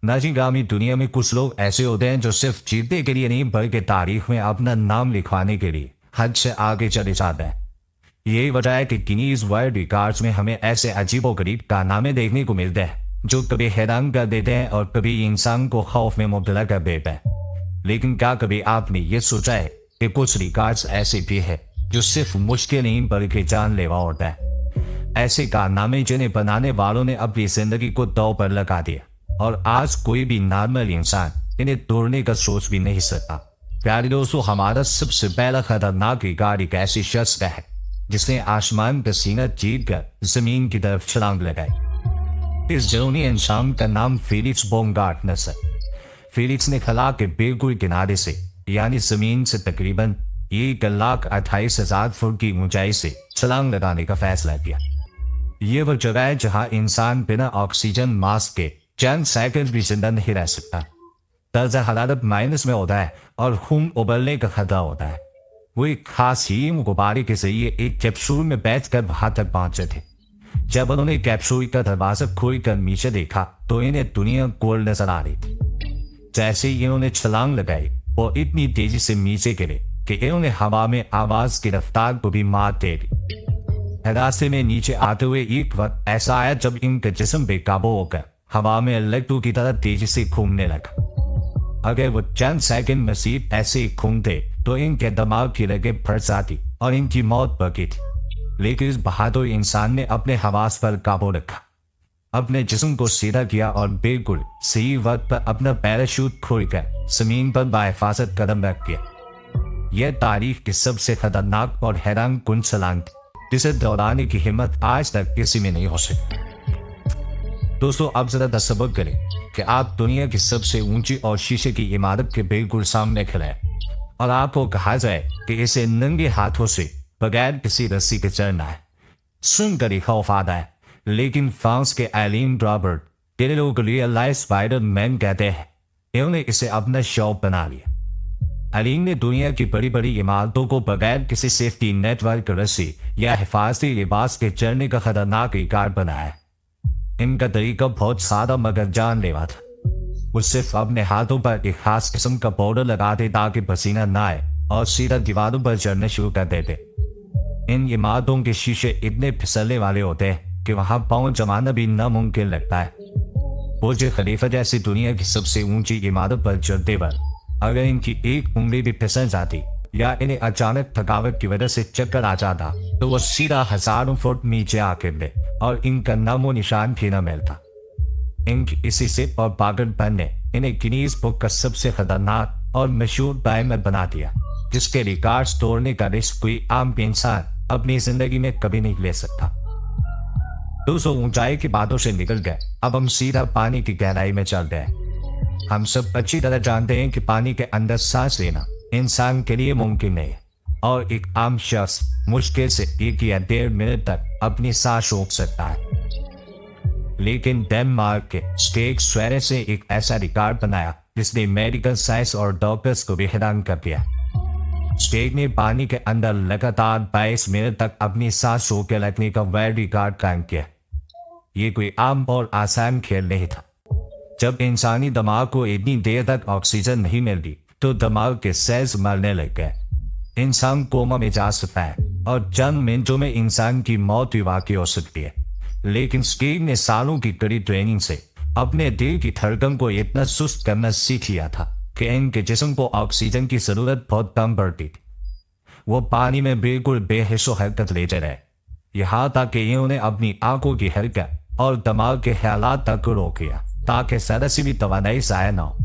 नाजीगामी दुनिया में कुछ लोग ऐसे होते हैं जो सिर्फ जीतने के लिए नहीं बल्कि तारीख में अपना नाम लिखवाने के लिए हद से आगे चले जाते हैं। यही वजह है कि गिनीज वर्ल्ड रिकॉर्ड्स में हमें ऐसे अजीबोगरीब कारनामे देखने को मिलते हैं जो कभी हैरान कर देते हैं और कभी इंसान को खौफ में मुब्तला कर देते हैं। लेकिन क्या कभी आपने ये सोचा है कि कुछ रिकॉर्ड्स ऐसे भी है जो सिर्फ मुश्किल नहीं बल्कि जानलेवा होता है। ऐसे कारनामे जिन्हें बनाने वालों ने अपनी जिंदगी को दांव पर लगा दिया और आज कोई भी नॉर्मल इंसान इन्हें तोड़ने का सोच भी नहीं सकता। प्यारे दोस्तों, हमारा सबसे पहला खतरनाक रिकॉर्ड एक ऐसी शख्स का है जिसने आसमान का सीना जीत कर जमीन की तरफ छलांग लगाई। इस जुनूनी इंसान का नाम फेलिक्स बाumgartner है। फेलिक्स ने खला के बिल्कुल किनारे से यानी जमीन से तकरीबन 1,28,000 फुट की ऊंचाई से छलांग लगाने का फैसला किया। ये वो जगह है जहां इंसान बिना ऑक्सीजन मास्क के चंद सेकंड भी जिंदा नहीं रह सकता। दर्जा हरारत माइनस में होता है और खून उबलने का खतरा होता है। वो एक खास हीम गुब्बारे के जरिए एक कैप्सूल में बैठकर वहां तक पहुंचे थे। जब उन्होंने कैप्सूल का दरवाजा खोलकर नीचे देखा तो इन्हें दुनिया गोल नजर आ रही थी। जैसे ही इन्होंने छलांग लगाई वो इतनी तेजी से नीचे गिरे कि इन्होंने हवा में आवाज की रफ्तार को भी मात दे दी। रास्ते में नीचे आते हुए एक वक्त ऐसा आया जब इनका जिस्म बेकाबू होकर हवा में लट्टू की तरह तेजी से घूमने लगा। अगर वो चंद सेकंड मजीद ऐसे ही घूमते तो इनके दिमाग की रगें फट जाती और इनकी मौत पकी थी। लेकिन इस बहादुर इंसान ने अपने हवास पर काबू रखा, अपने जिस्म को सीधा किया और बिल्कुल सही वक्त पर अपना पैराशूट खोलकर जमीन पर बाहिफाजत कदम रख दिया। यह तारीख की सबसे खतरनाक और हैरान कुन छलांग थी जिसे दोहराने की हिम्मत आज तक किसी में नहीं हो सकी। दोस्तों, अब जरा तसव्वुर करें कि आप दुनिया की सबसे ऊंची और शीशे की इमारत के बिल्कुल सामने खड़े हैं और आपको कहा जाए कि इसे नंगे हाथों से बगैर किसी रस्सी के चढ़ना है। सुनकर ही खौफ आता है, लेकिन फ्रांस के एलिन रॉबर्ट टेलो को रियल स्पाइडरमैन कहते हैं। इन्होंने इसे अपना शौक बना लिया। एलिन ने दुनिया की बड़ी बड़ी इमारतों को बगैर किसी सेफ्टी नेटवर्क रस्सी या हिफाजती लिबास के चढ़ने का खतरनाक रिकॉर्ड बनाया। इनका तरीका बहुत सादा मगर जानलेवा था। वो सिर्फ अपने हाथों पर एक खास किस्म का पाउडर लगाते ताकि पसीना न आए और सीधा दीवारों पर चढ़ने शुरू कर देते। इन इमारतों के शीशे इतने फिसलने वाले होते हैं कि वहां पांव जमाना भी नामुमकिन लगता है। बुर्ज खलीफा जैसी दुनिया की सबसे ऊंची इमारत पर चढ़ते वक्त अगर इनकी एक उंगली भी फिसल जाती या इन्हें अचानक थकावट की वजह से चक्कर आ जाता तो वो सीधा हजारों फुट नीचे आकर दे और इनका नामो निशान भी न मिलता। इनकी इसी सिप और पागलपन ने इन्हें गिनीज बुक का सबसे खतरनाक और मशहूर डायमर बना दिया, जिसके रिकॉर्ड्स तोड़ने का रिस्क कोई आम इंसान अपनी जिंदगी में कभी नहीं ले सकता। 200 ऊंचाई की बातों से निकल गए, अब हम सीधा पानी की गहराई में चल गए। हम सब अच्छी तरह जानते हैं कि पानी के अंदर सांस लेना इंसान के लिए मुमकिन नहीं है और एक आम शख्स मुश्किल से 1 या 1.5 मिनट तक अपनी सांस रोक सकता है। लेकिन डेनमार्क के स्टेक स्वेरे से एक ऐसा रिकॉर्ड बनाया जिसने मेडिकल साइंस और डॉक्टर्स को भी हैरान कर दिया। स्टेक ने पानी के अंदर लगातार 22 मिनट तक अपनी सांस रोके रखने का वर्ल्ड रिकॉर्ड कायम किया। ये कोई आम और आसान खेल नहीं था। जब इंसानी दिमाग को इतनी देर तक ऑक्सीजन नहीं मिलती तो दिमाग के सेल्स मरने लग गए। इंसान कोमा में जा सकता है और चंद मिनटों में इंसान की मौत भी वाकई हो सकती है। लेकिन स्टेक ने सालों की कड़ी ट्रेनिंग से अपने दिल की धड़कन को इतना सुस्त करना सीख लिया था कि इनके जिस्म को ऑक्सीजन की जरूरत बहुत कम पड़ती थी। वो पानी में बिल्कुल बेहिस्सो हरकत लेते रहे, यहाँ तक कि इन्होंने अपनी आंखों की हरकत और दिमाग के ख्यालात तक को रोक लिया ताकि जरा सी भी तवानाई जाया ना हो।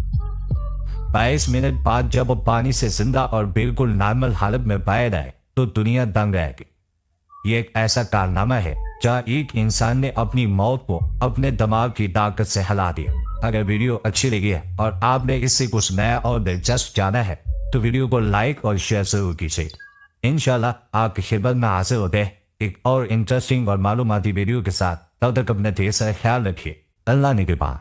22 मिनट बाद जब वो पानी से जिंदा और बिल्कुल नॉर्मल हालत में बाहर आए तो दुनिया दंग रह गई। ये एक ऐसा कारनामा है जहाँ एक इंसान ने अपनी मौत को अपने दिमाग की ताकत से हिला दिया। अगर वीडियो अच्छी लगी है और आपने इससे कुछ नया और दिलचस्प जाना है तो वीडियो को लाइक और शेयर जरूर कीजिए। इंशाल्लाह आपकी खिदमत में हाजिर होते हैं एक और इंटरेस्टिंग और मालूमाती वीडियो के साथ। तब तक अपना ढेर सारा ख्याल रखिए। अल्लाह निगहबान।